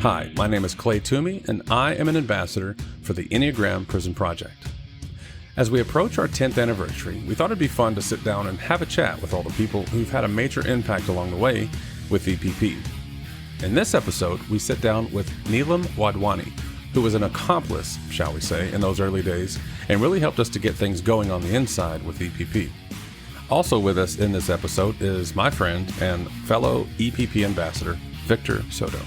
Hi, my name is Clay Toomey, and I am an ambassador for the Enneagram Prison Project. As we approach our 10th anniversary, we thought it'd be fun to sit down and have a chat with all the people who've had a major impact along the way with EPP. In this episode, we sit down with Neelam Wadhwani, who was an accomplice, shall we say, in those early days, and really helped us to get things going on the inside with EPP. Also with us in this episode is my friend and fellow EPP ambassador, Victor Soto.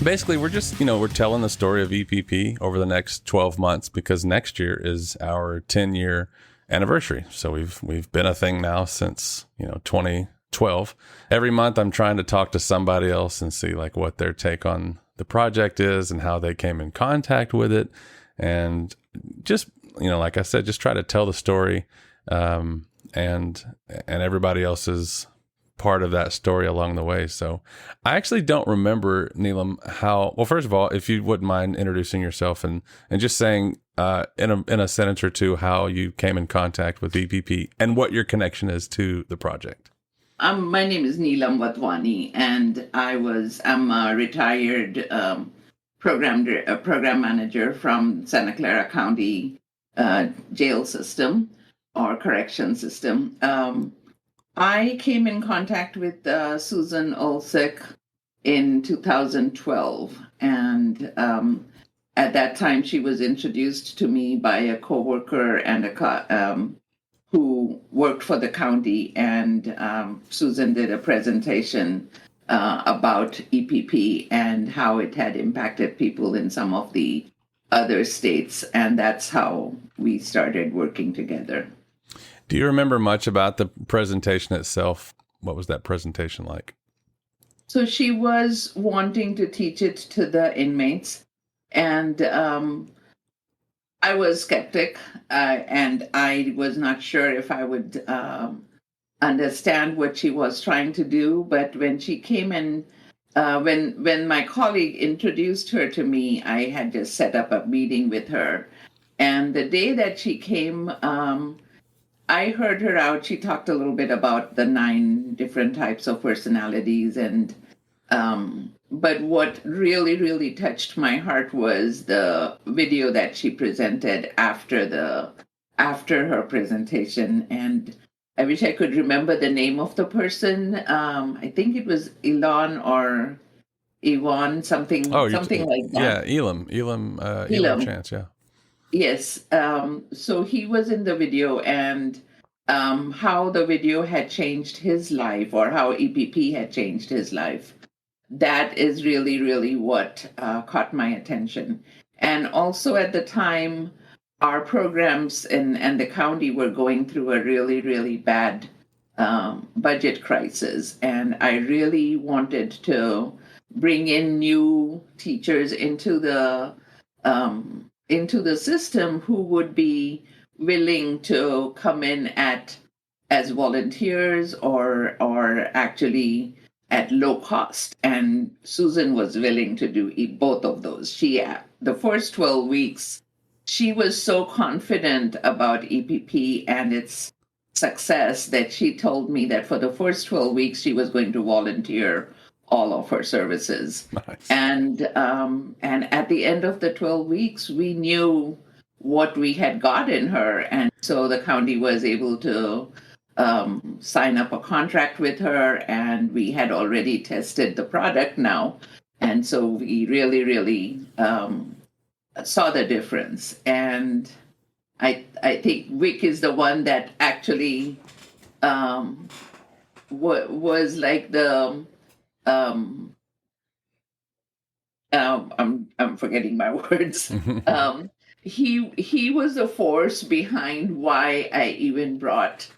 Basically, we're just, we're telling the story of EPP over the next 12 months because next year is our 10-year anniversary. So we've been a thing now since, 2012. Every month I'm trying to talk to somebody else and see like what their take on the project is and how they came in contact with it. And just, like I said, just try to tell the story and everybody else's part of that story along the way. So I actually don't remember, Neelam, well, first of all, if you wouldn't mind introducing yourself and just saying in a sentence or two how you came in contact with EPP and what your connection is to the project. My name is Neelam Wadhwani, and I'm a retired program manager from Santa Clara County jail system or correction system. I came in contact with Susan Olsek in 2012, and at that time she was introduced to me by a coworker and who worked for the county, and Susan did a presentation about EPP and how it had impacted people in some of the other states, and that's how we started working together. Do you remember much about the presentation itself? What was that presentation like? So she was wanting to teach it to the inmates, and I was skeptic, and I was not sure if I would understand what she was trying to do. But when she came in, when my colleague introduced her to me, I had just set up a meeting with her. And the day that she came, I heard her out. She talked a little bit about the 9 different types of personalities, and but what really, really touched my heart was the video that she presented after her presentation. And I wish I could remember the name of the person. I think it was Elon or Yvonne, something like that. Yeah, Elam Chance, yeah. Yes. So he was in the video, and how the video had changed his life, or how EPP had changed his life. That is really, really what caught my attention. And also at the time, our programs and the county were going through a really, really bad budget crisis. And I really wanted to bring in new teachers into the system who would be willing to come in as volunteers or actually at low cost. And Susan was willing to do both of those. The first 12 weeks, she was so confident about EPP and its success that she told me that for the first 12 weeks, she was going to volunteer all of her services. Nice. And at the end of the 12 weeks, we knew what we had got in her. And so the county was able to sign up a contract with her, and we had already tested the product now. And so we really, really saw the difference. And I think Vic is the one that actually was like the I'm forgetting my words. He was the force behind why I even brought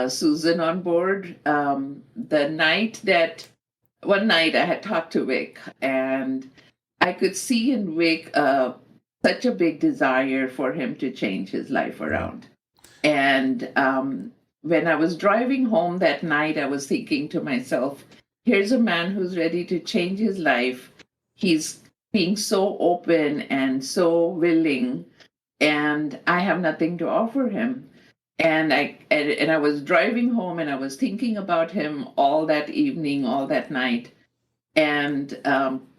Susan on board. One night I had talked to Vic, and I could see in Vic such a big desire for him to change his life around. And when I was driving home that night, I was thinking to myself, here's a man who's ready to change his life. He's being so open and so willing, and I have nothing to offer him. And I was driving home and I was thinking about him all that evening, all that night. And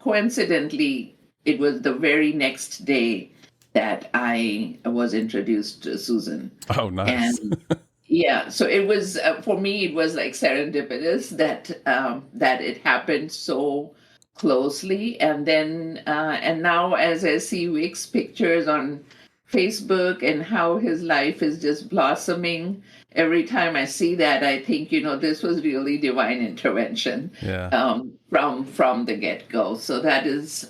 coincidentally, it was the very next day that I was introduced to Susan. Oh, nice. And yeah, so it was for me, it was like serendipitous that it happened so closely. And now as I see Wick's pictures on Facebook and how his life is just blossoming, every time I see that, I think, this was really divine intervention Yeah. from the get go. So that is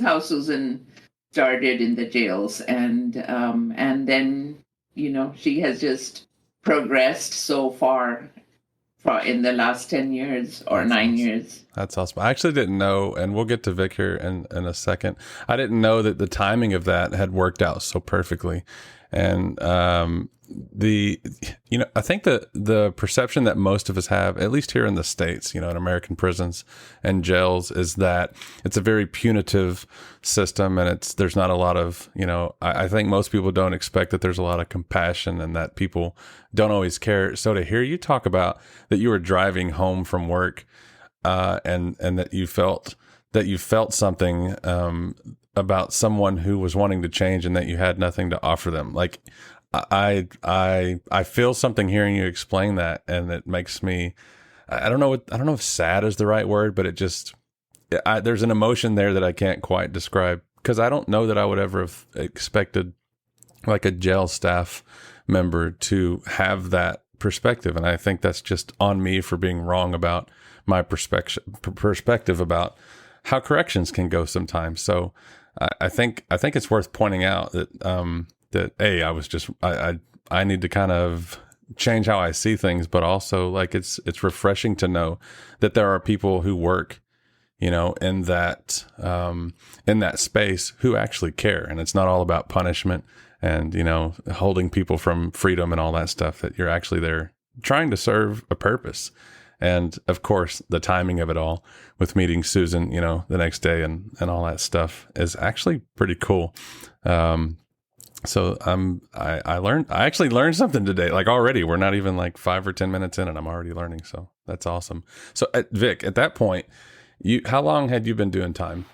how Susan started in the jails, and then she has just progressed so far in the last 10 years or That's 9 awesome. years. That's awesome. I actually didn't know, and we'll get to Vic here in a second. I didn't know that the timing of that had worked out so perfectly. And I think the perception that most of us have, at least here in the States, in American prisons and jails, is that it's a very punitive system, and there's not a lot of, I think most people don't expect that there's a lot of compassion and that people don't always care. So to hear you talk about that you were driving home from work, and that you felt something about someone who was wanting to change and that you had nothing to offer them. Like I feel something hearing you explain that, and it makes me, I don't know if sad is the right word, but there's an emotion there that I can't quite describe, because I don't know that I would ever have expected like a jail staff member to have that perspective. And I think that's just on me for being wrong about my perspective about how corrections can go sometimes. So I think it's worth pointing out that I need to kind of change how I see things, but also like it's refreshing to know that there are people who work, in that space, who actually care, and it's not all about punishment and holding people from freedom and all that stuff. That you're actually there trying to serve a purpose. And of course, the timing of it all with meeting Susan, the next day and all that stuff is actually pretty cool. So I actually learned something today. Like already, we're not even like 5 or 10 minutes in, and I'm already learning. So that's awesome. So Vic, at that point, how long had you been doing time?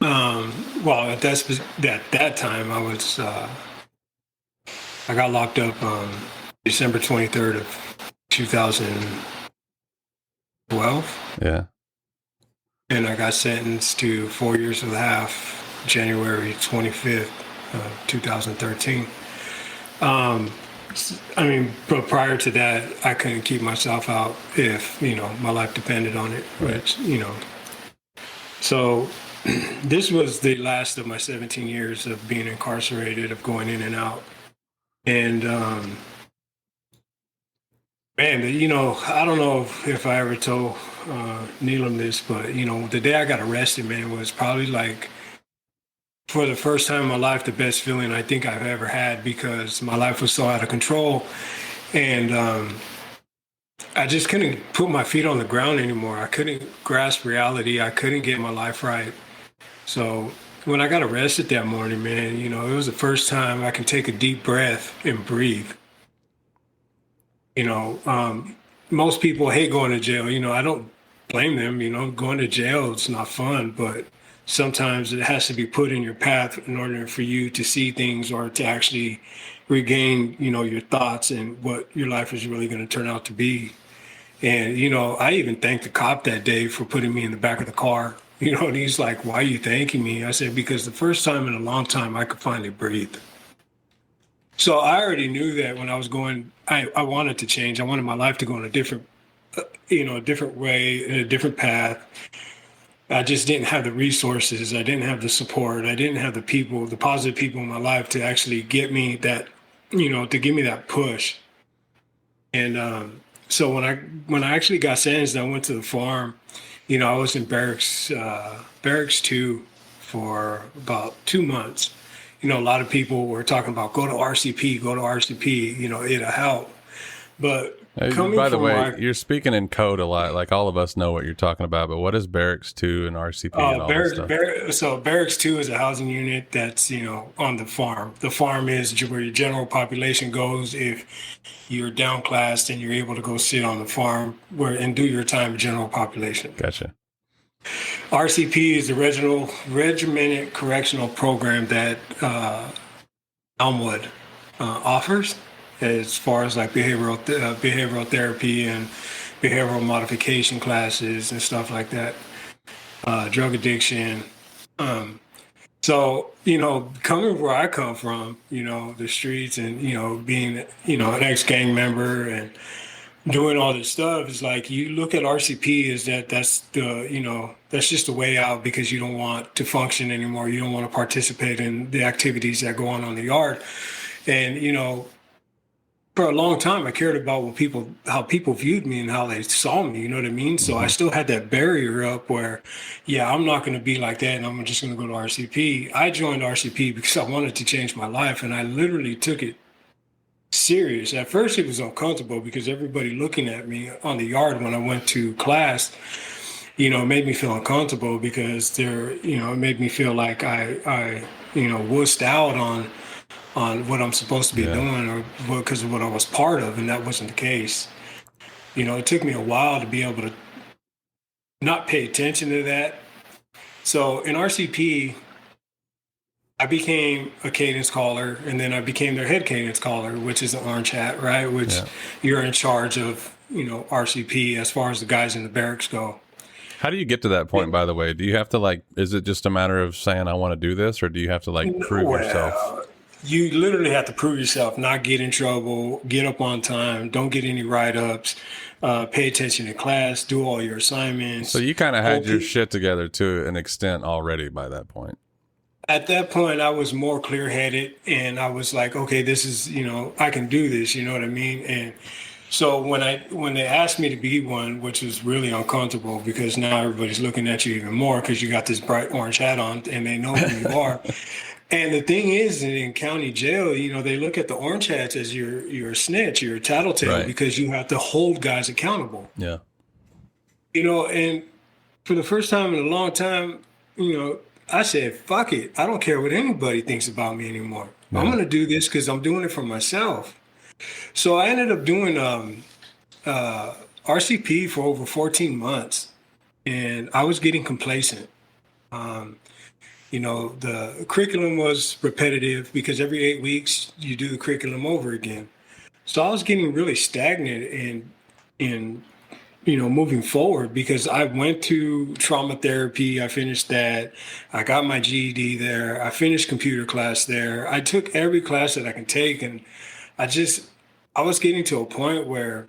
Well, at that time, I got locked up on December 23rd of 2012. Yeah. And I got sentenced to 4 years and a half, January 25th, 2013. But prior to that, I couldn't keep myself out if, my life depended on it. Right. So this was the last of my 17 years of being incarcerated, of going in and out. And, man, I don't know if I ever told Neelam this, but, the day I got arrested, man, was probably like, for the first time in my life, the best feeling I think I've ever had, because my life was so out of control. And I just couldn't put my feet on the ground anymore. I couldn't grasp reality. I couldn't get my life right. So when I got arrested that morning, man, it was the first time I can take a deep breath and breathe. Most people hate going to jail. I don't blame them. Going to jail, it's not fun, but sometimes it has to be put in your path in order for you to see things, or to actually regain, your thoughts and what your life is really going to turn out to be. And, I even thanked the cop that day for putting me in the back of the car, and he's like, "Why are you thanking me?" I said, "Because the first time in a long time I could finally breathe." So I already knew that when I was going, I wanted to change. I wanted my life to go in a different, a different way, in a different path. I just didn't have the resources. I didn't have the support. I didn't have the people, the positive people in my life to actually get me that, to give me that push. And so when I actually got sentenced, I went to the farm. I was in barracks 2 for about 2 months. A lot of people were talking about go to RCP, it'll help. But Coming By the from way, my you're speaking in code a lot. Like all of us know what you're talking about, but what is Barracks 2 and RCP and all this stuff? So Barracks 2 is a housing unit that's, on the farm. The farm is where your general population goes if you're downclassed and you're able to go sit on the farm and do your time in general population. Gotcha. RCP is the regimented correctional program that Elmwood offers as far as like behavioral therapy and behavioral modification classes and stuff like that, drug addiction. So, coming where I come from, the streets and, being, an ex-gang member and doing all this stuff is like, you look at RCP is that's just a way out because you don't want to function anymore. You don't want to participate in the activities that go on in the yard. And, for a long time, I cared about how people viewed me and how they saw me. You know what I mean? So I still had that barrier up where, I'm not going to be like that, and I'm just going to go to RCP. I joined RCP because I wanted to change my life, and I literally took it serious. At first, it was uncomfortable because everybody looking at me on the yard when I went to class, made me feel uncomfortable because it made me feel like I wussed out on what I'm supposed to be doing or because of what I was part of, and that wasn't the case. It took me a while to be able to not pay attention to that. So in RCP, I became a cadence caller, and then I became their head cadence caller, which is the orange hat, right? Which you're in charge of, RCP as far as the guys in the barracks go. How do you get to that point, by the way? Do you have to is it just a matter of saying, I want to do this, or do you have to prove yourself? You literally have to prove yourself, not get in trouble, get up on time, don't get any write-ups, pay attention to class, do all your assignments. So you kind of had your shit together to an extent already by that point. At that point, I was more clear-headed, and I was like, okay, this is, I can do this, you know what I mean? And so when they asked me to be one, which was really uncomfortable because now everybody's looking at you even more because you got this bright orange hat on and they know who you are. And the thing is, in county jail, they look at the orange hats as you're a snitch, you're a tattletale, because you have to hold guys accountable. Yeah. And for the first time in a long time, I said, fuck it. I don't care what anybody thinks about me anymore. Yeah. I'm going to do this because I'm doing it for myself. So I ended up doing RCP for over 14 months, and I was getting complacent. The curriculum was repetitive because every 8 weeks you do the curriculum over again. So I was getting really stagnant in moving forward because I went to trauma therapy. I finished that. I got my GED there. I finished computer class there. I took every class that I can take. And I was getting to a point where,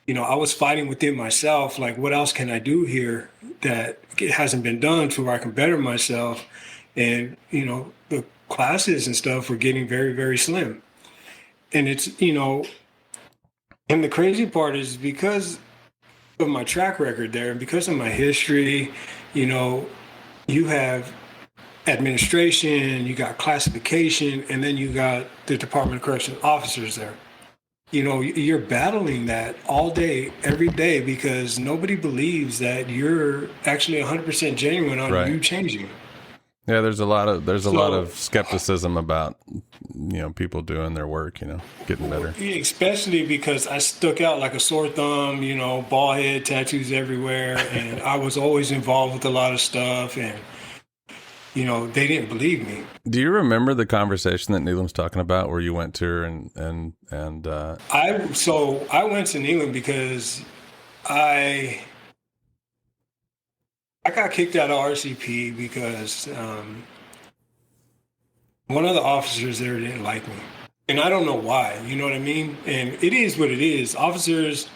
I was fighting within myself, like, what else can I do here that hasn't been done to where I can better myself? And, the classes and stuff were getting very, very slim. And it's, and the crazy part is because of my track record there and because of my history, you have administration, you got classification, and then you got the Department of Corrections officers there. You're battling that all day, every day, because nobody believes that you're actually 100% genuine on you changing. Yeah, there's a lot of skepticism about people doing their work, getting better. Especially because I stuck out like a sore thumb, bald head, tattoos everywhere, and I was always involved with a lot of stuff, and they didn't believe me. Do you remember the conversation that Neelam's talking about where you went to her and I went to Neelam because I got kicked out of RCP because one of the officers there didn't like me. And I don't know why, you know what I mean? And it is what it is. Officers,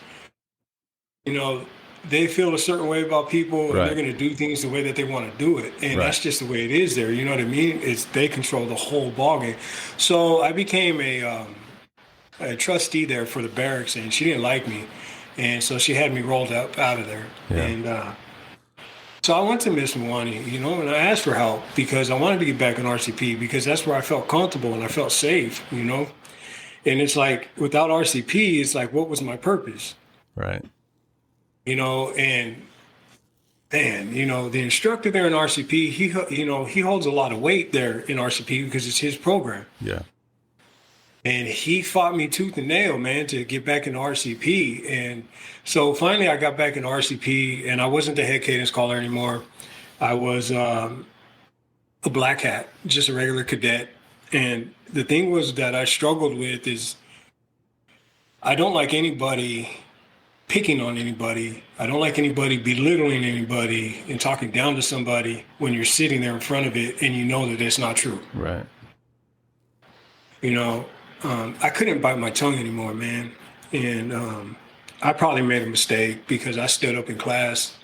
they feel a certain way about people and they're going to do things the way that they want to do it. And that's just the way it is there. You know what I mean? They control the whole ballgame. So I became a trustee there for the barracks, and she didn't like me. And so she had me rolled out of there. Yeah. And so I went to Miss Mwani, and I asked for help because I wanted to get back in RCP because that's where I felt comfortable and I felt safe, And it's like, without RCP, it's like, what was my purpose? Right. And man, the instructor there in RCP, he holds a lot of weight there in RCP because it's his program. Yeah. And he fought me tooth and nail, man, to get back into RCP. And so finally I got back in RCP, and I wasn't the head cadence caller anymore. I was a black hat, just a regular cadet. And the thing was that I struggled with is I don't like anybody picking on anybody. I don't like anybody belittling anybody and talking down to somebody when you're sitting there in front of it and you know that it's not true. Right. I couldn't bite my tongue anymore, man. And I probably made a mistake because I stood up in class,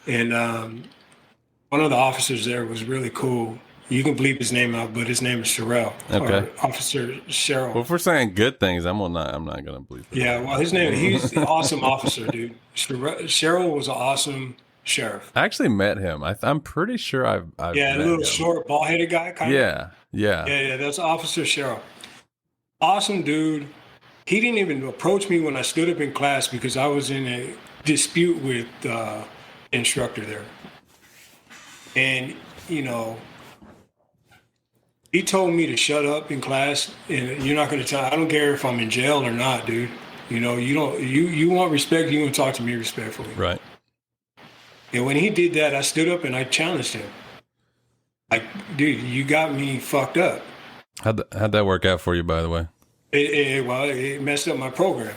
and one of the officers there was really cool. You can bleep his name out, but his name is Sherelle. Okay. Or Officer Cheryl. Well, if we're saying good things, I'm not gonna believe it. Yeah, well, he's an awesome officer, dude. Cheryl was an awesome sheriff. I actually met him. I'm pretty sure I've Yeah, met a little him. short, bald-headed guy, kind of. Yeah. That's Officer Cheryl. Awesome dude. He didn't even approach me when I stood up in class because I was in a dispute with the instructor there. And, he told me to shut up in class, and you're not going to tell. I don't care if I'm in jail or not, dude. You want respect, you want to talk to me respectfully. Right. And when he did that, I stood up and I challenged him. Like, dude, you got me fucked up. How'd that work out for you, by the way? It messed up my program.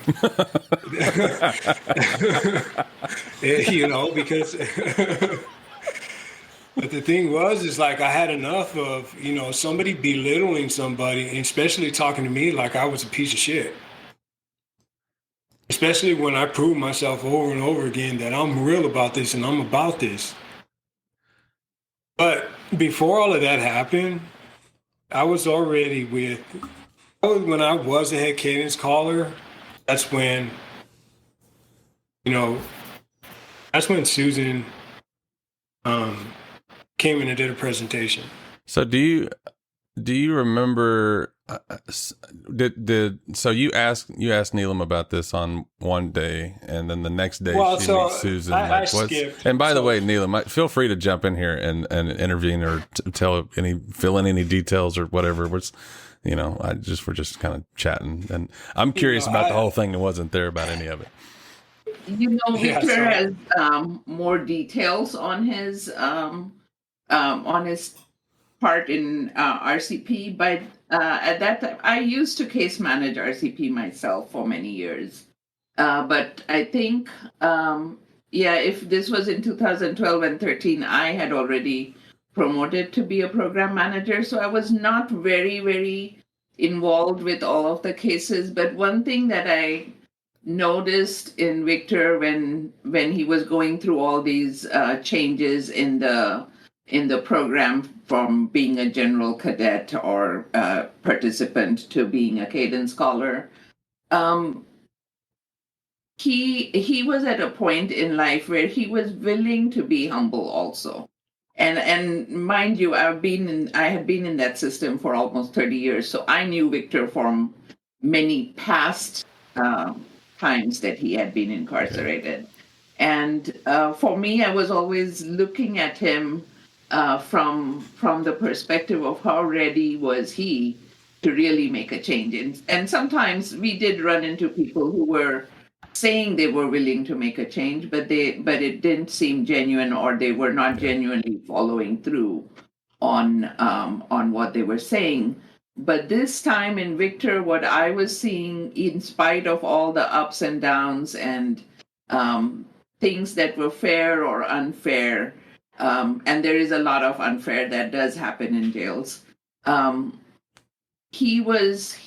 Because but the thing is like I had enough of, somebody belittling somebody, and especially talking to me like I was a piece of shit. Especially when I proved myself over and over again that I'm real about this and I'm about this. But before all of that happened, I was already when I was a head cadence caller, that's when Susan came in and did a presentation. So do you remember? So you asked Neelam about this on one day, and then the next day she meets Susan. I skipped. And by the way, Neelam, feel free to jump in here and intervene or fill in any details or whatever. We're just kind of chatting, and I'm curious about the whole thing. It wasn't there about any of it. Victor has more details on his part in RCP, but at that time, I used to case manage RCP myself for many years. But I think, if this was in 2012 and 13, I had already promoted to be a program manager. So I was not very, very involved with all of the cases. But one thing that I noticed in Victor when he was going through all these changes in the program from being a general cadet or participant to being a cadence caller, he was at a point in life where he was willing to be humble also. And mind you, I had been in that system for almost 30 years, so I knew Victor from many past times that he had been incarcerated. And for me, I was always looking at him from the perspective of how ready was he to really make a change. And sometimes we did run into people who were saying they were willing to make a change, but it didn't seem genuine, or they were not genuinely following through on what they were saying. But this time in Victor, what I was seeing, in spite of all the ups and downs and things that were fair or unfair, and there is a lot of unfair that does happen in jails, he was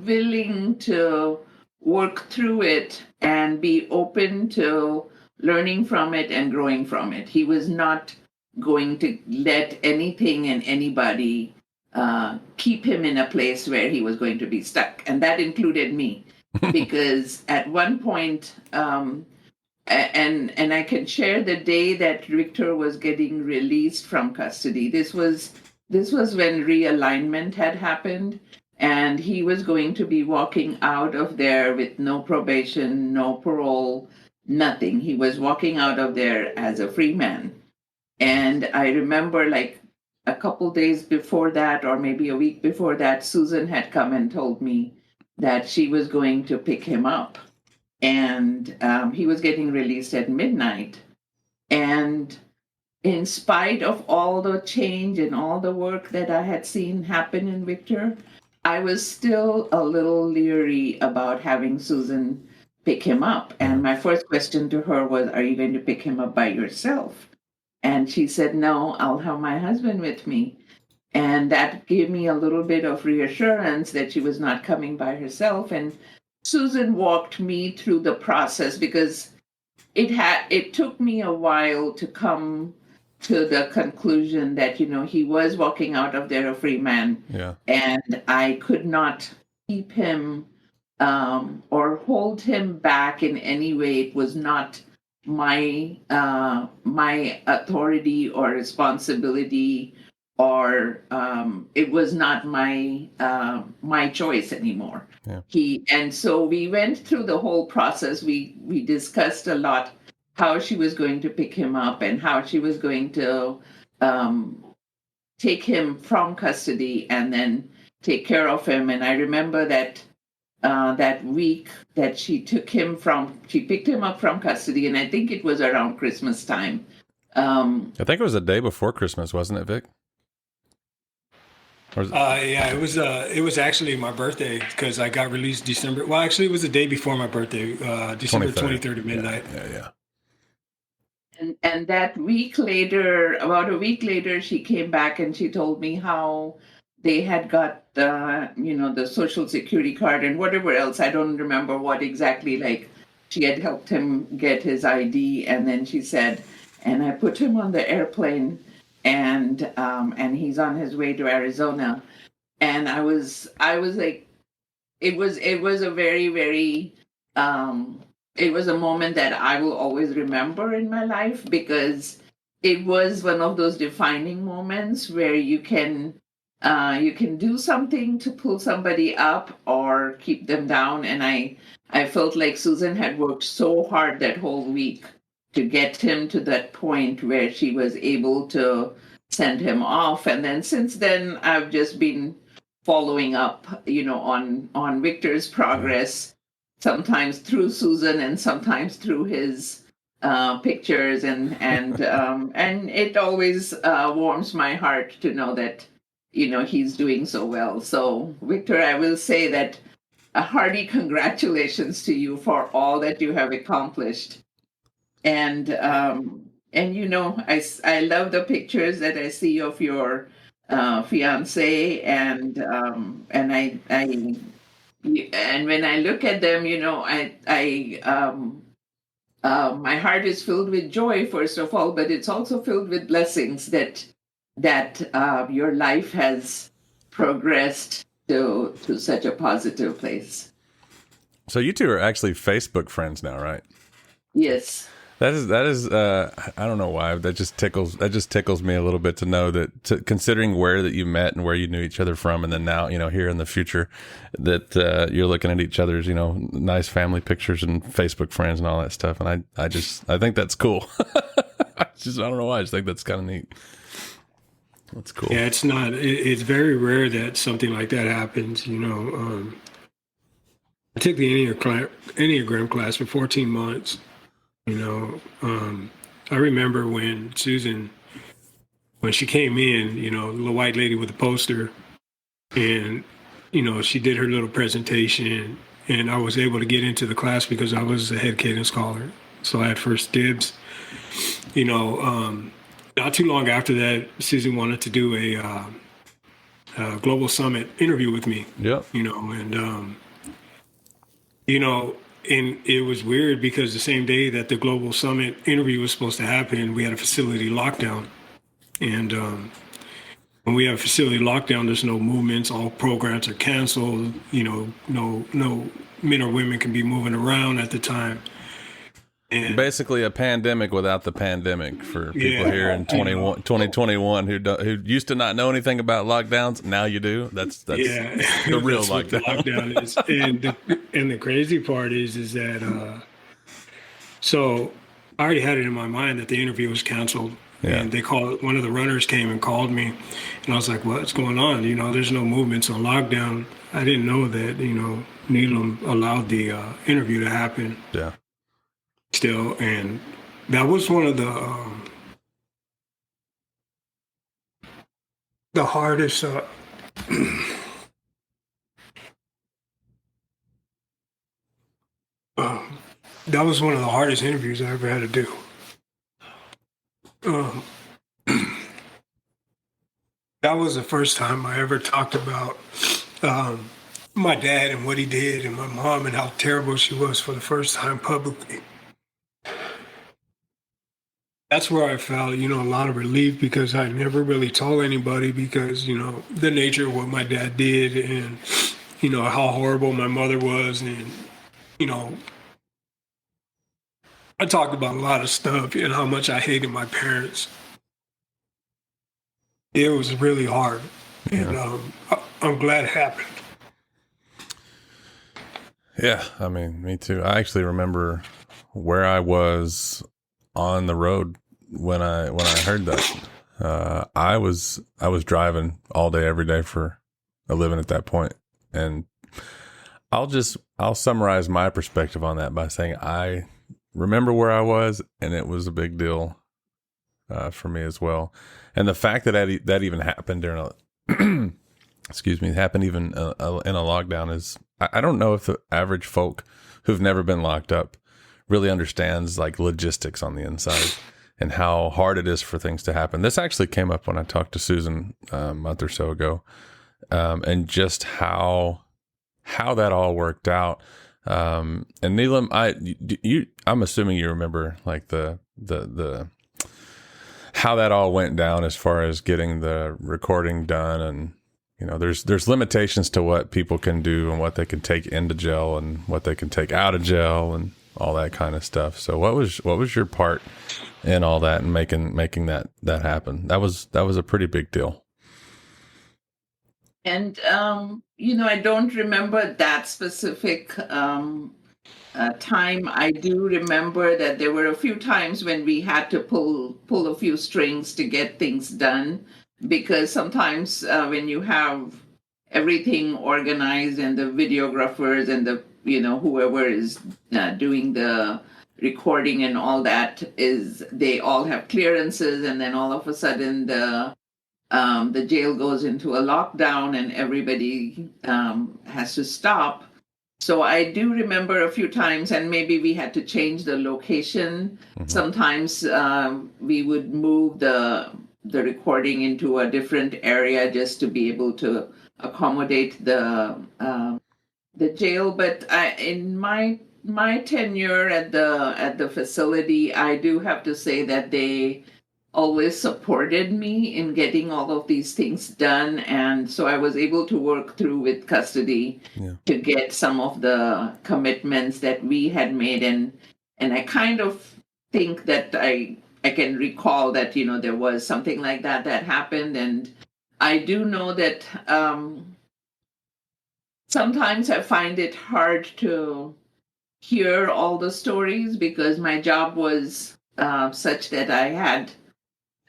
willing to work through it and be open to learning from it and growing from it. He was not going to let anything and anybody keep him in a place where he was going to be stuck. And that included me, because at one point, and I can share the day that Victor was getting released from custody. This was when realignment had happened. and he was going to be walking out of there with no probation, no parole, nothing. He was walking out of there as a free man. And I remember, like, a couple days before that, or maybe a week before that, Susan had come and told me that she was going to pick him up. And he was getting released at midnight. And in spite of all the change and all the work that I had seen happen in Victor, I was still a little leery about having Susan pick him up. And my first question to her was, "Are you going to pick him up by yourself?" And she said, "No, I'll have my husband with me." And that gave me a little bit of reassurance that she was not coming by herself. And Susan walked me through the process, because it took me a while to come to the conclusion that, he was walking out of there a free man. Yeah. And I could not keep him or hold him back in any way. It was not my authority or responsibility, or it was not my choice anymore. Yeah. And so we went through the whole process. We discussed a lot how she was going to pick him up and how she was going to take him from custody and then take care of him. And I remember that that week that she picked him up from custody, and I think it was around Christmas time. I think it was the day before Christmas, wasn't it, Vic? Yeah, it was actually my birthday, because I got released December. Well, actually, it was the day before my birthday, December 23rd at midnight. Yeah. And that week later, about a week later, she came back and she told me how they had got the social security card and whatever else. I don't remember what exactly. Like, she had helped him get his ID, and then she said, and I put him on the airplane, and he's on his way to Arizona. And I was like, it was a very, very it was a moment that I will always remember in my life, because it was one of those defining moments where you can do something to pull somebody up or keep them down. And I felt like Susan had worked so hard that whole week to get him to that point where she was able to send him off. And then since then, I've just been following up, on Victor's progress, sometimes through Susan and sometimes through his pictures, and it always warms my heart to know that he's doing so well. So, Victor, I will say that a hearty congratulations to you for all that you have accomplished. And I love the pictures that I see of your fiance, and when I look at them, my heart is filled with joy, first of all, but it's also filled with blessings that your life has progressed to such a positive place. So you two are actually Facebook friends now, right? Yes. That is I don't know why, that just tickles me a little bit to know that, considering where that you met and where you knew each other from, and then now, here in the future that you're looking at each other's, nice family pictures and Facebook friends and all that stuff. And I think that's cool. I don't know why, I just think that's kind of neat. That's cool. Yeah, it's very rare that something like that happens. I took the Enneagram class for 14 months. I remember when Susan, when she came in, the little white lady with the poster, and, she did her little presentation, and I was able to get into the class because I was a head cadence scholar. So I had first dibs. Not too long after that, Susan wanted to do a Global Summit interview with me. Yeah. And it was weird because the same day that the Global Summit interview was supposed to happen, we had a facility lockdown. And when we have facility lockdown, there's no movements. All programs are canceled. No men or women can be moving around at the time. And basically a pandemic without the pandemic for people here in 2021 who used to not know anything about lockdowns. Now you do. That's the real that's what the lockdown. lockdown is. And the crazy part is that so I already had it in my mind that the interview was canceled. Yeah. And one of the runners came and called me, and I was like, "What's going on? There's no movements on lockdown." I didn't know that Needham allowed the interview to happen. Yeah. Still, and that was one of the hardest. That was one of the hardest interviews I ever had to do. That was the first time I ever talked about my dad and what he did, and my mom and how terrible she was for the first time publicly. That's where I felt, a lot of relief, because I never really told anybody, because, the nature of what my dad did, and, how horrible my mother was. And, I talked about a lot of stuff and how much I hated my parents. It was really hard. And I'm glad it happened. Yeah. I mean, me too. I actually remember where I was on the road when I heard that. I was driving all day, every day for a living at that point. And I'll summarize my perspective on that by saying I remember where I was, and it was a big deal for me as well. And the fact that even happened during happened even in a lockdown is, I don't know if the average folk who've never been locked up really understands like logistics on the inside and how hard it is for things to happen. This actually came up when I talked to Susan a month or so ago, and just how that all worked out. And Neelam, I'm assuming you remember like the how that all went down as far as getting the recording done. And there's limitations to what people can do and what they can take into jail and what they can take out of jail and all that kind of stuff. So what was your part in all that and making that happen? That was a pretty big deal. And I don't remember that specific time. I do remember that there were a few times when we had to pull a few strings to get things done, because sometimes when you have everything organized and the videographers and the whoever is doing the recording and all that, they all have clearances, and then all of a sudden the jail goes into a lockdown and everybody has to stop. So I do remember a few times, and maybe we had to change the location. Mm-hmm. Sometimes we would move the recording into a different area just to be able to accommodate the jail. But in my tenure at the facility, I do have to say that they always supported me in getting all of these things done. And so I was able to work through with custody to get some of the commitments that we had made. And I kind of think that I can recall that, there was something like that happened. And I do know that sometimes I find it hard to hear all the stories, because my job was such that I had,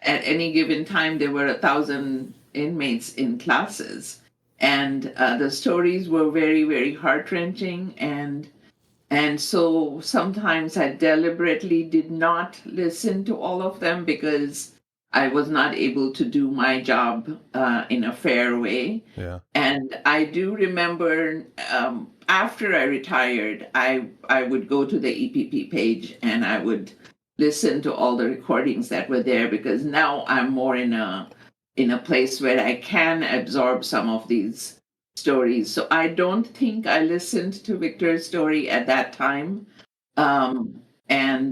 at any given time, there were 1,000 inmates in classes, and the stories were very, very heart-wrenching, and so sometimes I deliberately did not listen to all of them because I was not able to do my job in a fair way. Yeah. And I do remember after I retired, I would go to the EPP page and I would listen to all the recordings that were there, because now I'm more in a place where I can absorb some of these stories. So I don't think I listened to Victor's story at that time. And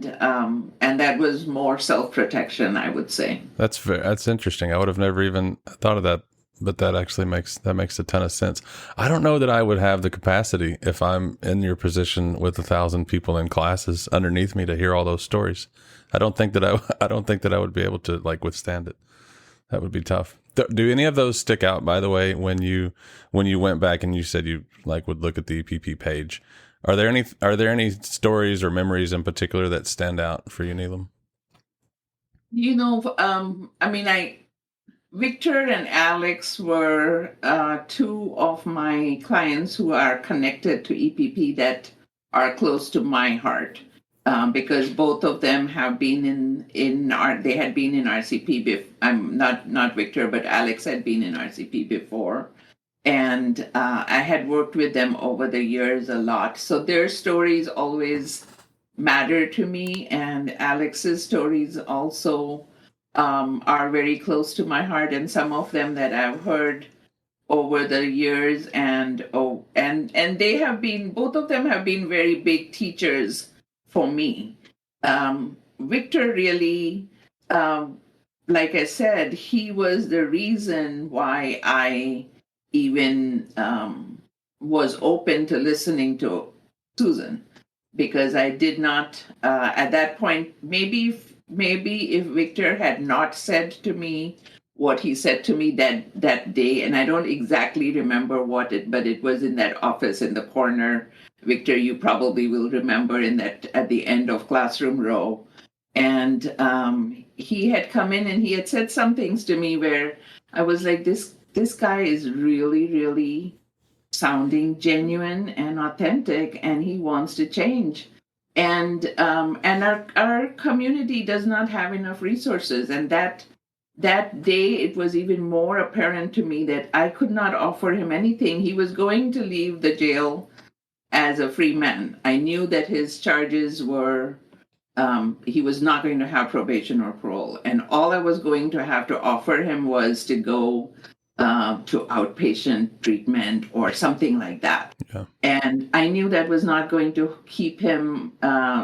that was more self-protection, I would say. That's interesting. I would have never even thought of that but that actually makes a ton of sense. I don't know that I would have the capacity if I'm in your position with 1,000 people in classes underneath me to hear all those stories. I don't think that I would be able to like withstand it. That would be tough. Do any of those stick out, by the way, when you went back and you said you like would look at the EPP page? Are there any stories or memories in particular that stand out for you, Neelam? Victor and Alex were two of my clients who are connected to EPP that are close to my heart, because both of them have been they had been in RCP. I'm not Victor, but Alex had been in RCP before, and I had worked with them over the years a lot. So their stories always matter to me, and Alex's stories also are very close to my heart, and some of them that I've heard over the years, and they have been, both of them have been very big teachers for me. Victor really, like I said, he was the reason why I even was open to listening to Susan, because I did not at that point, maybe if Victor had not said to me what he said to me that day, and I don't exactly remember but it was in that office in the corner. Victor, you probably will remember, in that at the end of Classroom Row, and he had come in and he had said some things to me where I was like, this guy is really, really sounding genuine and authentic, and he wants to change. And our community does not have enough resources, and that day it was even more apparent to me that I could not offer him anything. He was going to leave the jail as a free man. I knew that his charges were he was not going to have probation or parole, and all I was going to have to offer him was to go to outpatient treatment or something like that. Yeah. And I knew that was not going to keep him,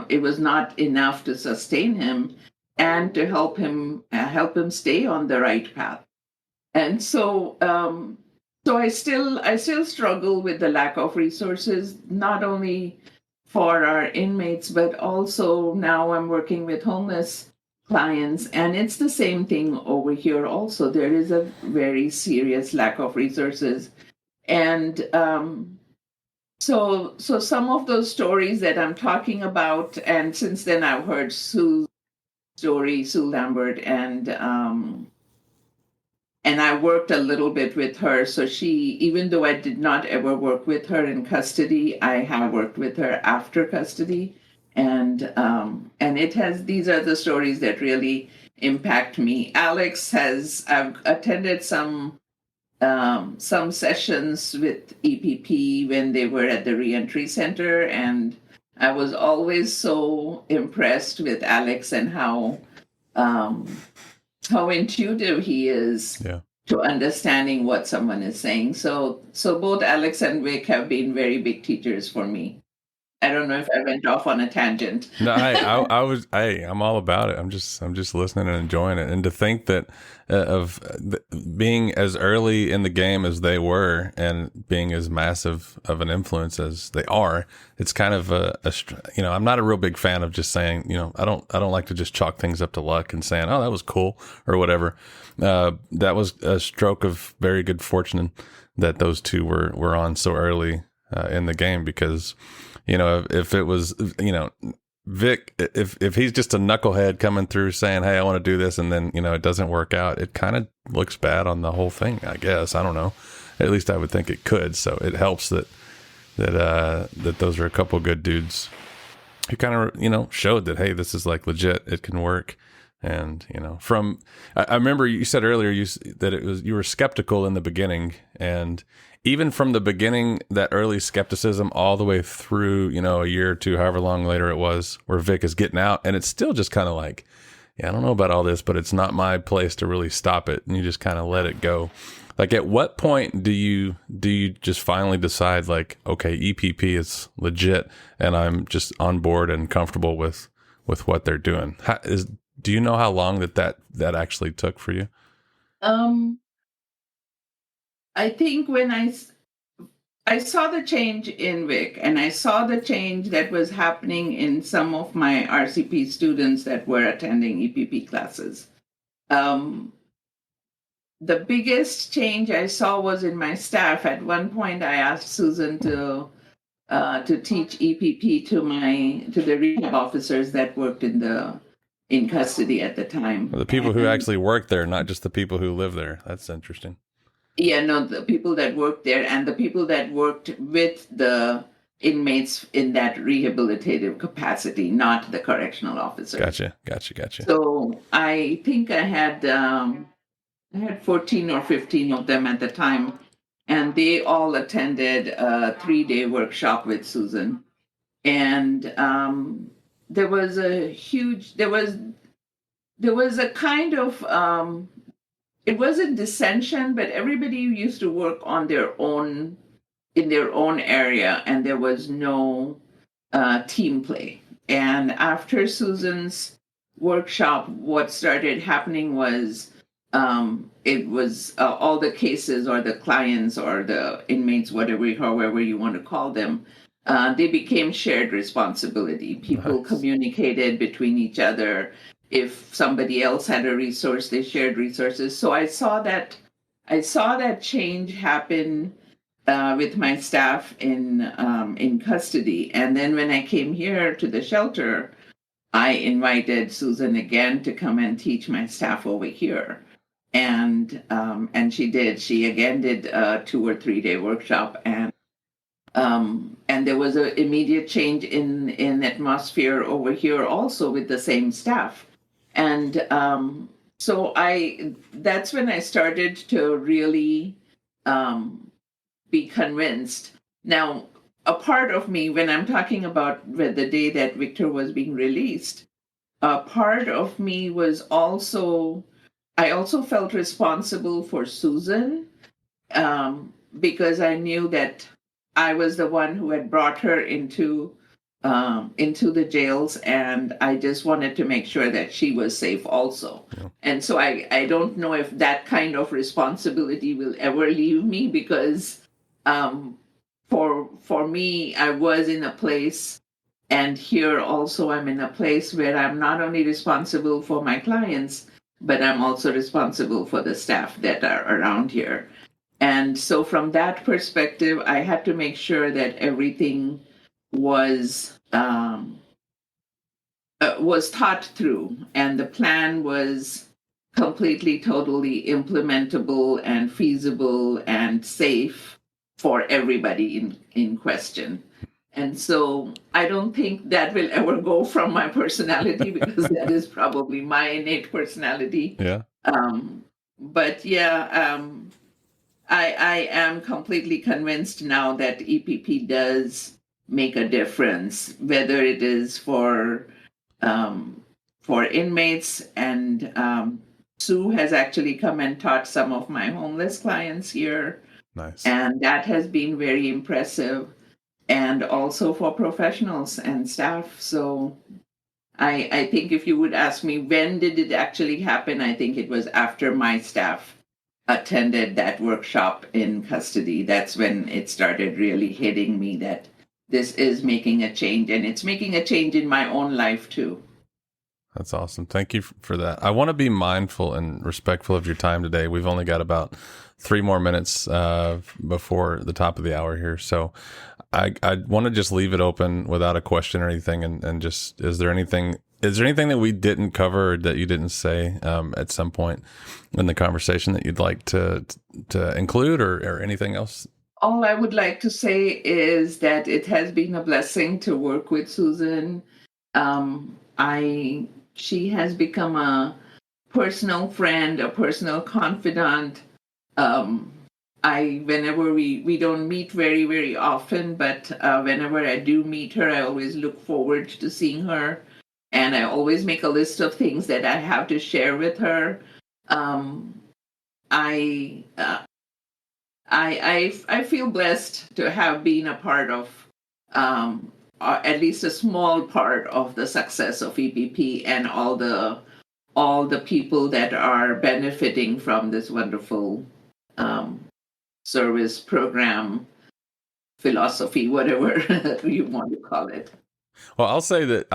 it was not enough to sustain him and to help him stay on the right path. And so I still struggle with the lack of resources, not only for our inmates, but also now I'm working with homeless clients, and it's the same thing over here also. There is a very serious lack of resources. And so some of those stories that I'm talking about, and since then I've heard Sue's story, Sue Lambert, and I worked a little bit with her. So even though I did not ever work with her in custody, I have worked with her after custody. And these are the stories that really impact me. I've attended some sessions with EPP when they were at the reentry center, and I was always so impressed with Alex and how intuitive he is to understanding what someone is saying. So both Alex and Vic have been very big teachers for me. I don't know if I went off on a tangent. No, I'm all about it. I'm just listening and enjoying it. And to think that being as early in the game as they were and being as massive of an influence as they are, it's kind of I'm not a real big fan of just saying, I don't like to just chalk things up to luck and saying, oh, that was cool or whatever. That was a stroke of very good fortune that those two were on so early in the game, because if it was, Vic, if he's just a knucklehead coming through saying, hey, I want to do this, and then, it doesn't work out, it kind of looks bad on the whole thing, I guess. I don't know. At least I would think it could. So it helps that those are a couple good dudes who kind of, showed that, hey, this is like legit. It can work. And, I remember you said earlier that you were skeptical in the beginning, and even from the beginning, that early skepticism all the way through, a year or two, however long later it was, where Vic is getting out, and it's still just kind of like, yeah, I don't know about all this, but it's not my place to really stop it. And you just kind of let it go. Like, at what point do you just finally decide, like, okay, EPP is legit and I'm just on board and comfortable with what they're doing? Do you know how long that actually took for you? I think when I saw the change in Vic, and I saw the change that was happening in some of my RCP students that were attending EPP classes. Um, the biggest change I saw was in my staff. At one point, I asked Susan to teach EPP to the rehab officers that worked in custody at the time. The people who actually work there, not just the people who live there. That's interesting. Yeah, no, the people that worked there and the people that worked with the inmates in that rehabilitative capacity, not the correctional officers. Gotcha. So I think I had 14 or 15 of them at the time, and they all attended a 3-day workshop with Susan. And there was a kind of it wasn't dissension, but everybody used to work on their own in their own area, and there was no team play. And after Susan's workshop, what started happening was it was all the cases or the clients or the inmates, however you want to call them, they became shared responsibility. People Nice. communicated between each other. If somebody else had a resource, they shared resources. So I saw that change happen with my staff in custody. And then when I came here to the shelter, I invited Susan again to come and teach my staff over here. And she did. She again did a 2 or 3 day workshop, and there was an immediate change in atmosphere over here also with the same staff. And so that's when I started to really be convinced. Now, a part of me, when I'm talking about the day that Victor was being released, a part of me was also, I also felt responsible for Susan, because I knew that I was the one who had brought her into the jails, and I just wanted to make sure that she was safe also. Yeah. And so I don't know if that kind of responsibility will ever leave me, because for me, I was in a place, and here also I'm in a place where I'm not only responsible for my clients, but I'm also responsible for the staff that are around here. And so from that perspective, I had to make sure that everything was thought through, and the plan was completely, totally implementable and feasible and safe for everybody in question. And so I don't think that will ever go from my personality, because that is probably my innate personality. Yeah. But yeah, I am completely convinced now that EPP does make a difference, whether it is for inmates, and Sue has actually come and taught some of my homeless clients here, Nice. and that has been very impressive, and also for professionals and staff. So I think if you would ask me when did it actually happen, I think it was after my staff attended that workshop in custody. That's when it started really hitting me that this is making a change, and it's making a change in my own life too. That's awesome. Thank you for that. I want to be mindful and respectful of your time today. We've only got about 3 more minutes before the top of the hour here. So I want to just leave it open without a question or anything. And just, is there anything that we didn't cover or that you didn't say at some point in the conversation that you'd like to include, or anything else? All I would like to say is that it has been a blessing to work with Susan. She has become a personal friend, a personal confidant. Whenever we don't meet very, very often, but whenever I do meet her, I always look forward to seeing her. And I always make a list of things that I have to share with her. I feel blessed to have been a part of, at least a small part of the success of EPP, and all the people that are benefiting from this wonderful service program philosophy, whatever you want to call it. Well, I'll say that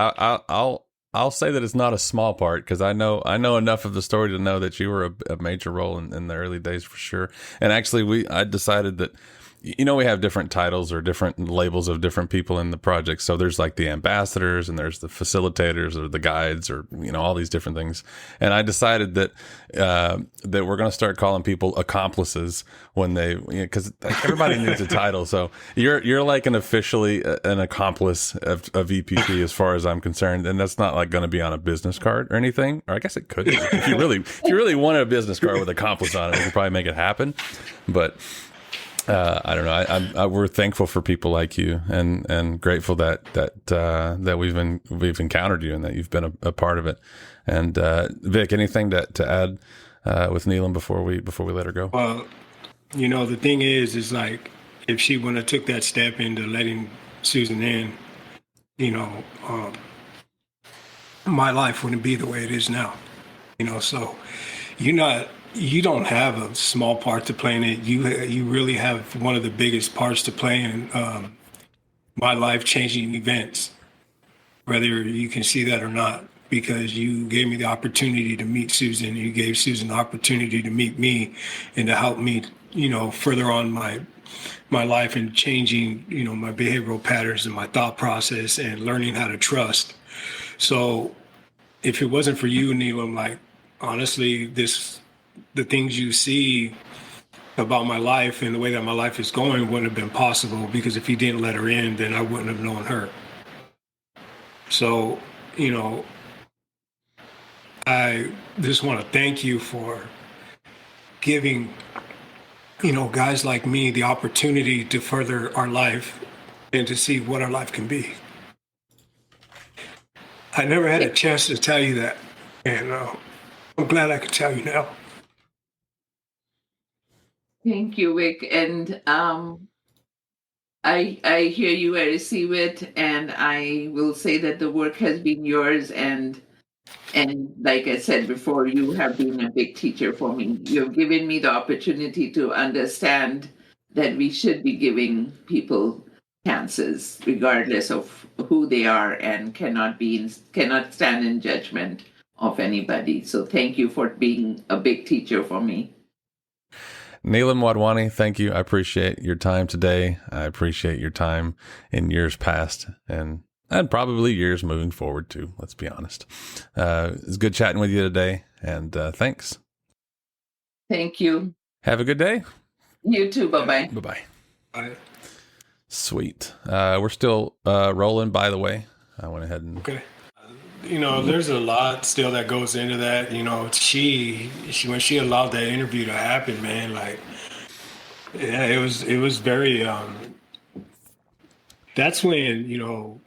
I'll say that it's not a small part, because I know enough of the story to know that you were a major role in the early days for sure. And actually, I decided that, we have different titles or different labels of different people in the project. So there's like the ambassadors, and there's the facilitators, or the guides, or all these different things. And I decided that that we're going to start calling people accomplices when they, because everybody needs a title. So you're like officially an accomplice of EPP as far as I'm concerned, and that's not like going to be on a business card or anything. Or I guess it could be. If you really wanted a business card with accomplice on it, we could probably make it happen. But I don't know. We're thankful for people like you, and grateful that we've encountered you, and that you've been a part of it. And Vic, anything to add with Neelam before we let her go? Well, the thing is like, if she wouldn't have took that step into letting Susan in, my life wouldn't be the way it is now. So you don't have a small part to play in it. You really have one of the biggest parts to play in my life-changing events, whether you can see that or not, because you gave me the opportunity to meet Susan. You gave Susan the opportunity to meet me and to help me, further on my life and changing, my behavioral patterns and my thought process and learning how to trust. So if it wasn't for you, Neelam, like, honestly, the things you see about my life and the way that my life is going wouldn't have been possible, because if you didn't let her in, then I wouldn't have known her. So, I just want to thank you for giving, guys like me the opportunity to further our life and to see what our life can be. I never had a chance to tell you that, and I'm glad I could tell you now. Thank you, Vic. And I hear you, I receive it, and I will say that the work has been yours, and like I said before, you have been a big teacher for me. You've given me the opportunity to understand that we should be giving people chances, regardless of who they are, and cannot stand in judgment of anybody. So thank you for being a big teacher for me. Neelam Wadhwani, thank you. I appreciate your time today. I appreciate your time in years past, and probably years moving forward too. Let's be honest. It's good chatting with you today, and thanks. Thank you. Have a good day. You too. Bye-bye. Bye-bye. Bye. Sweet. We're still rolling, by the way. I went ahead and... Okay. There's a lot still that goes into that. She when she allowed that interview to happen, man, like, yeah, it was very, that's when,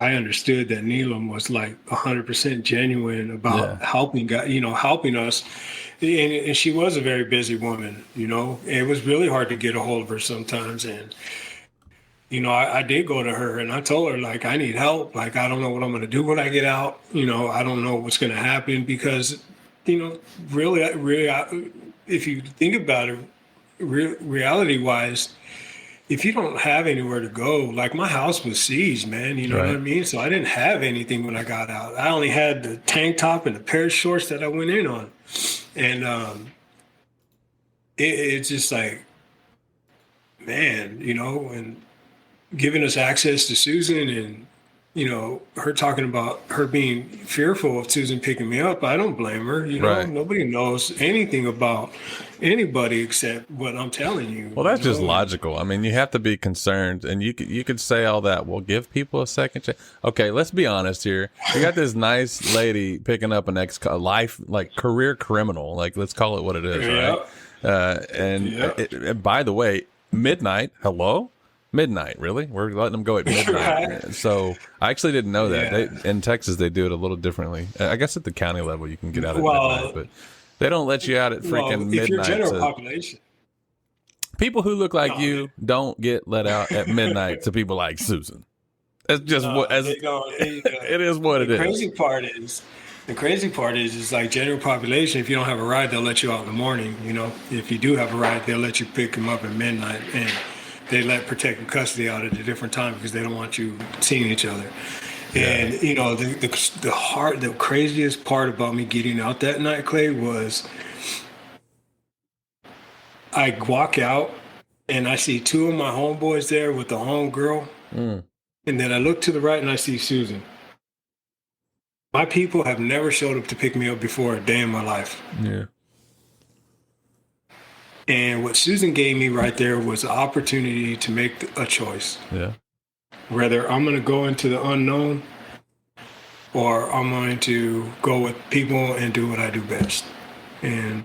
I understood that Neelam was like 100% genuine about helping us. And she was a very busy woman, It was really hard to get a hold of her sometimes. And, I did go to her and I told her, like, I need help. Like, I don't know what I'm going to do when I get out. I don't know what's going to happen, because, really, if you think about it, reality wise, if you don't have anywhere to go, like, my house was seized, man, you know what I mean? So I didn't have anything when I got out. I only had the tank top and a pair of shorts that I went in on. And it's just like, man, and giving us access to Susan, and, her talking about her being fearful of Susan picking me up. I don't blame her. Nobody knows anything about anybody except what I'm telling you. Well, that's just logical. I mean, you have to be concerned, and you could say all that. Well, give people a second chance. Okay, let's be honest here. You got this nice lady picking up an career criminal. Like, let's call it what it is, right? And by the way, midnight. Hello. Midnight, really? We're letting them go at midnight. Right. So I actually didn't know that. In Texas, they do it a little differently. I guess at the county level, you can get out at midnight, but they don't let you out at freaking midnight. If you're general population. People who look like you don't get let out at midnight to people like Susan. It's just it is what it is. The crazy part is, The crazy part is like general population, if you don't have a ride, they'll let you out in the morning. You know, if you do have a ride, they'll let you pick them up at midnight, and they let protective custody out at a different time because they don't want you seeing each other. Yeah. And you know, the craziest part about me getting out that night, Clay, was I walk out and I see two of my homeboys there with the homegirl, and then I look to the right and I see Susan. My people have never showed up to pick me up before a day in my life. Yeah. And what Susan gave me right there was the opportunity to make a choice. Yeah. Whether I'm going to go into the unknown or I'm going to go with people and do what I do best. And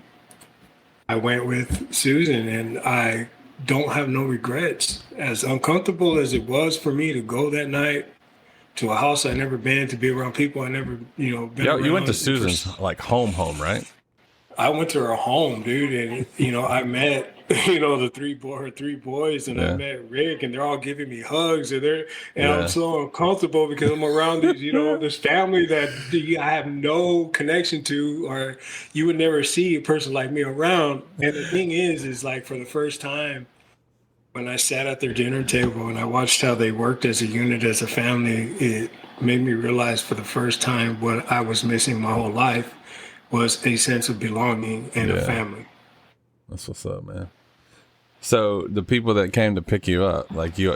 I went with Susan, and I don't have no regrets. As uncomfortable as it was for me to go that night to a house I never been, to be around people I never, you know, been around. You went to Susan's like home, right? I went to her home, dude, and you know, I met, you know, her three boys, and I met Rick, and they're all giving me hugs, and I'm so uncomfortable because I'm around these, you know, this family that I have no connection to, or you would never see a person like me around. And the thing is like for the first time, when I sat at their dinner table and I watched how they worked as a unit, as a family, it made me realize for the first time what I was missing my whole life was a sense of belonging and a family. That's what's up, man. So the people that came to pick you up, like you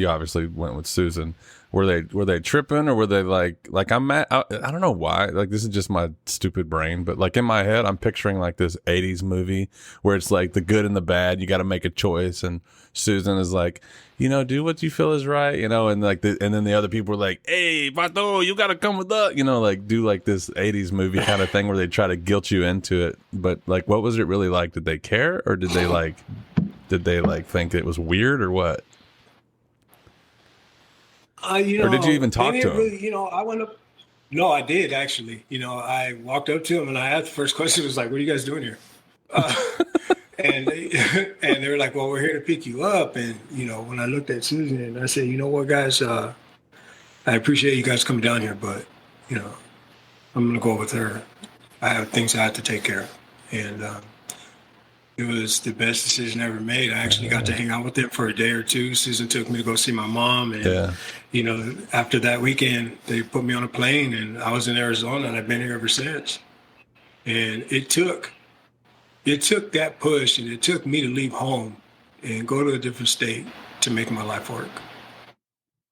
obviously went with Susan. Were they tripping, or were they like I'm mad? I don't know why. Like, this is just my stupid brain, but like in my head, I'm picturing like this 80s movie where it's like the good and the bad. You got to make a choice, and Susan is like, you know, do what you feel is right, you know, and like and then the other people were like, hey, Pato, you got to come with us, you know, like do like this 80s movie kind of thing where they try to guilt you into it. But like, what was it really like? Did they care, or did they think it was weird, or what? You know, or did you even talk to him? Really, you know, I went up. No, I did actually. You know, I walked up to him and I asked, the first question was like, "What are you guys doing here?" And they were like, "Well, we're here to pick you up." And you know, when I looked at Susan, I said, "You know what, guys? I appreciate you guys coming down here, but you know, I'm gonna go with her. I have things I have to take care of." And it was the best decision I ever made. I actually got to hang out with them for a day or two. Susan took me to go see my mom. And, you know, after that weekend, they put me on a plane, and I was in Arizona, and I've been here ever since. And it took that push, and it took me to leave home and go to a different state to make my life work.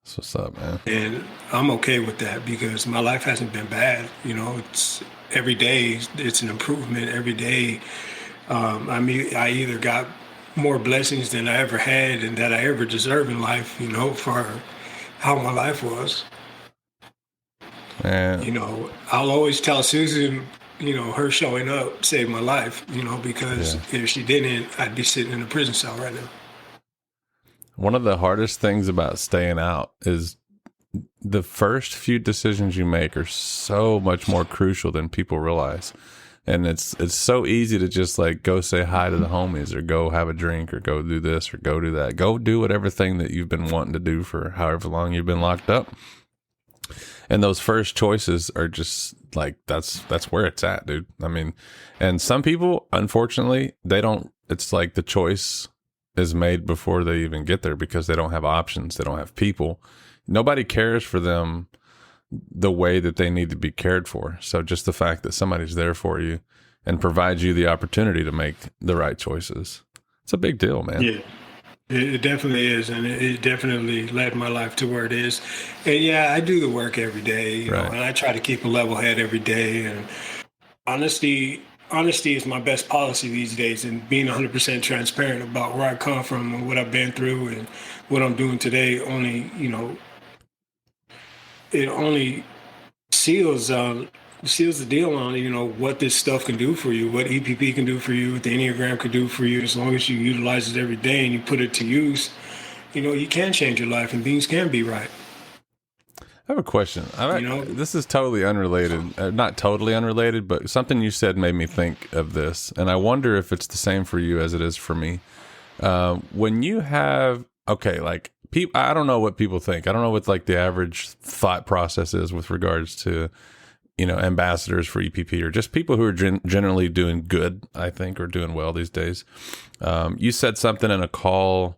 That's what's up, man. And I'm okay with that because my life hasn't been bad. You know, it's every day, it's an improvement every day. I mean, I either got more blessings than I ever had and that I ever deserve in life, you know, for how my life was. Man. You know, I'll always tell Susan, you know, her showing up saved my life, you know, because if she didn't, I'd be sitting in a prison cell right now. One of the hardest things about staying out is the first few decisions you make are so much more crucial than people realize. And it's so easy to just like go say hi to the homies, or go have a drink, or go do this, or go do that. Go do whatever thing that you've been wanting to do for however long you've been locked up. And those first choices are just like, that's where it's at, dude. I mean, and some people, unfortunately, it's like the choice is made before they even get there because they don't have options. They don't have people. Nobody cares for them the way that they need to be cared for. So just the fact that somebody's there for you and provides you the opportunity to make the right choices, it's a big deal, man. Yeah, it definitely is. And it definitely led my life to where it is. And yeah, I do the work every day, you know, and I try to keep a level head every day. And honesty is my best policy these days, and being 100% transparent about where I come from and what I've been through and what I'm doing today only, you know, it only seals the deal on, you know, what this stuff can do for you, what EPP can do for you, what the Enneagram can do for you. As long as you utilize it every day and you put it to use, you know, you can change your life and things can be right. I have a question. This is totally unrelated, not totally unrelated, but something you said made me think of this. And I wonder if it's the same for you as it is for me. When you have, like, I don't know what people think. I don't know what like the average thought process is with regards to, ambassadors for EPP or just people who are generally doing good, I think, or doing well these days. You said something in a call.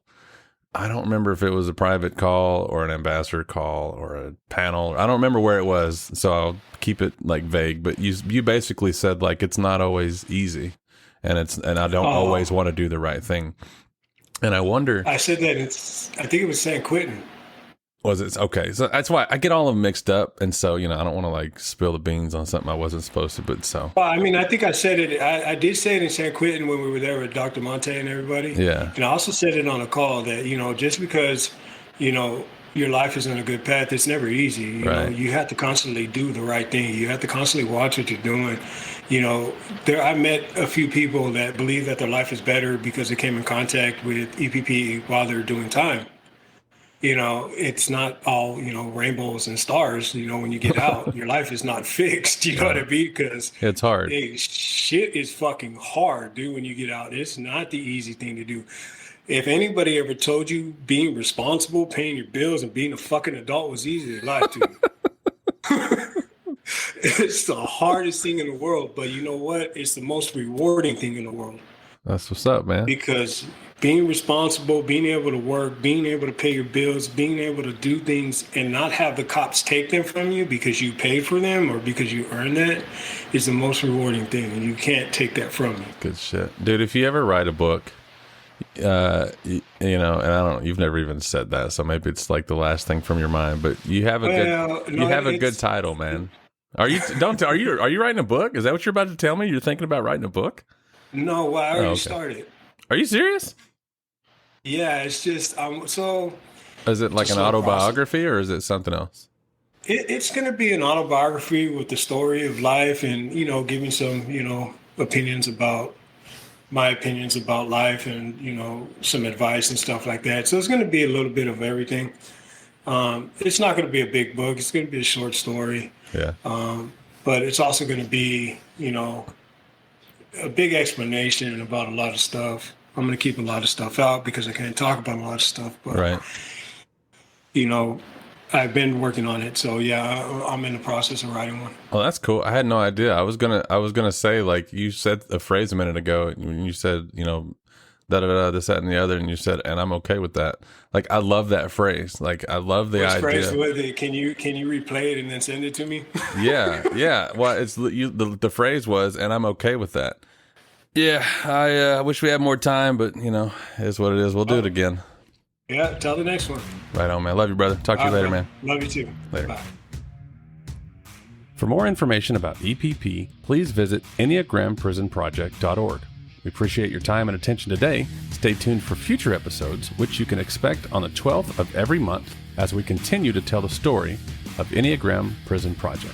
I don't remember if it was a private call or an ambassador call or a panel. I don't remember where it was, so I'll keep it like vague. But you basically said like it's not always easy, and I don't always want to do the right thing. And I wonder. I said that I think it was San Quentin. Was it? Okay. So that's why I get all of them mixed up. And so, I don't want to like spill the beans on something I wasn't supposed to, but so. Well, I mean, I think I said it. I did say it in San Quentin when we were there with Dr. Monte and everybody. Yeah. And I also said it on a call that, just because, your life is on a good path, it's never easy. You have to constantly do the right thing. You have to constantly watch what you're doing. I met a few people that believe that their life is better because they came in contact with EPP while they're doing time. It's not all, rainbows and stars, when you get out, your life is not fixed, you know what I mean? Because it's hard. Hey, shit is fucking hard, dude, when you get out. It's not the easy thing to do. If anybody ever told you being responsible, paying your bills, and being a fucking adult was easy, they lied to you. It's the hardest thing in the world, but you know what? It's the most rewarding thing in the world. That's what's up, man. Because being responsible, being able to work, being able to pay your bills, being able to do things and not have the cops take them from you because you paid for them or because you earned that is the most rewarding thing. And you can't take that from you. Good shit. Dude, if you ever write a book, and I don't, you've never even said that, so maybe it's like the last thing from your mind, but you have a good title, man. Are you writing a book? Is that what you're about to tell me? You're thinking about writing a book? No, well, I already started. Are you serious? Yeah, it's just so. Is it like an autobiography or is it something else? It's going to be an autobiography with the story of life and giving some opinions about my opinions about life and some advice and stuff like that. So it's going to be a little bit of everything. It's not going to be a big book. It's going to be a short story. Yeah. But it's also going to be a big explanation about a lot of stuff. I'm going to keep a lot of stuff out because I can't talk about a lot of stuff. But, right. I've been working on it. So, yeah, I'm in the process of writing one. Oh, that's cool. I had no idea. I was gonna say, like, you said a phrase a minute ago when you said, da-da-da, this, that, and the other, and you said, and I'm okay with that. Like, I love that phrase. Like, I love the idea. Phrase was it? Can you replay it and then send it to me? Yeah. Well, it's the phrase was, and I'm okay with that. Yeah, I wish we had more time, but it is what it is. We'll do it again. Yeah, till the next one. Right on, man. Love you, brother. Talk to you later, man. Love you too. Later. Bye. For more information about EPP, please visit EnneagramPrisonProject.org. We appreciate your time and attention today. Stay tuned for future episodes, which you can expect on the 12th of every month as we continue to tell the story of Enneagram Prison Project.